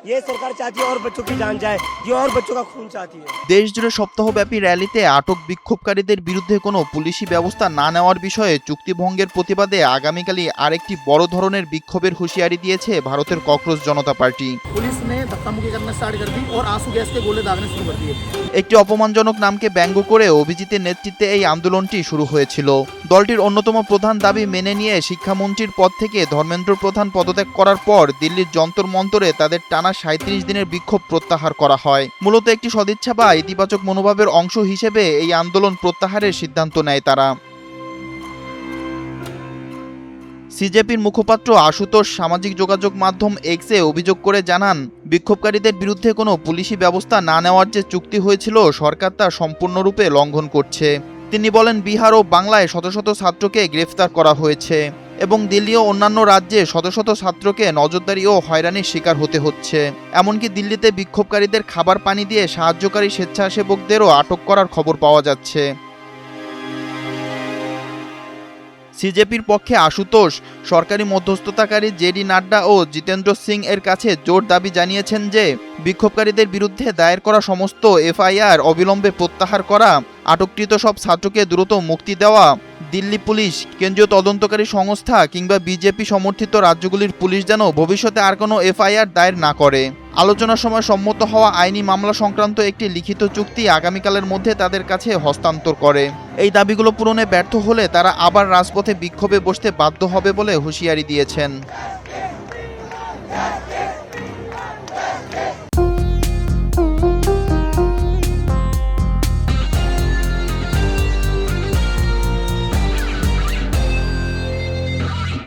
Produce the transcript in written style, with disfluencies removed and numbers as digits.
ये सरकार चाहती है और बच्चों की जान जाए, ये और बच्चों का खून चाहती है। দেশজুড়ে সপ্তাহব্যাপী র্যালিতে আটক বিক্ষোভকারীদের বিরুদ্ধে কোনো পুলিশি ব্যবস্থা না নেওয়ার বিষয়ে চুক্তিভঙ্গের প্রতিবাদে আগামীকালই আরেকটি বড় ধরনের বিক্ষোভের হুঁশিয়ারি দিয়েছে ভারতের ককরোচ জনতা পার্টি। पुलिस ने धक्का मुक्की करना स्टार्ट कर दी और आंसू गैस के गोले दागने शुरू कर दिए। একটি অপমানজনক নামকে ব্যঙ্গ করে অভিজিতের নেতৃত্বে এই আন্দোলনটি শুরু হয়েছিল। দলটির অন্যতম প্রধান দাবি মেনে নিয়ে শিক্ষামন্ত্রীর পদ থেকে ধর্মেন্দ্র প্রধান পদত্যাগ করার পর দিল্লির যন্তর মন্তরে তাদের টানা ৩৭ দিনের বিক্ষোভ প্রত্যাহার করা হয়। মূলত একটি সদিচ্ছা বা ইতিবাচক মনোভাবের অংশ হিসেবে এই আন্দোলন প্রত্যাহারের সিদ্ধান্ত নেয় তারা। সিজেপির মুখপাত্র আশুতোষ সামাজিক যোগাযোগ মাধ্যম এক্সে অভিযোগ করে জানান, বিক্ষোভকারীদের বিরুদ্ধে কোনো পুলিশি ব্যবস্থা না নেওয়ার যে চুক্তি হয়েছিল সরকার তা সম্পূর্ণরূপে লঙ্ঘন করছে। তিনি বলেন, বিহার ও বাংলায় শত শত ছাত্রকে গ্রেফতার করা হয়েছে এবং দিল্লি ও অন্যান্য রাজ্যে শত শত ছাত্রকে নজরদারি ও হয়রানির শিকার হতে হচ্ছে। এমনকি দিল্লিতে বিক্ষোভকারীদের খাবার পানি দিয়ে সাহায্যকারী স্বেচ্ছাসেবকদেরও আটক করার খবর পাওয়া যাচ্ছে। সিজেপির পক্ষে আশুতোষ সরকারি মধ্যস্থতাকারী জেডি নাড্ডা ও জিতেন্দ্র সিং এর কাছে জোর দাবি জানিয়েছেন যে বিক্ষোভকারীদের বিরুদ্ধে দায়ের করা সমস্ত এফআইআর অবিলম্বে প্রত্যাহার করা, আটককৃত সব ছাত্রকে দ্রুত মুক্তি দেওয়া, দিল্লি পুলিশ, কেন্দ্রীয় তদন্তকারী সংস্থা কিংবা বিজেপি সমর্থিত রাজ্যগুলির পুলিশ যেন ভবিষ্যতে আর কোনো এফআইআর দায়ের না করে। আলোচনার সময় সম্মত হওয়া আইনি মামলা সংক্রান্ত একটি লিখিত চুক্তি আগামীকালের মধ্যে তাদের কাছে হস্তান্তর করে। এই দাবিগুলো পূরণে ব্যর্থ হলে তারা আবার রাজপথে বিক্ষোভে বসতে বাধ্য হবে বলে হুঁশিয়ারি দিয়েছেন।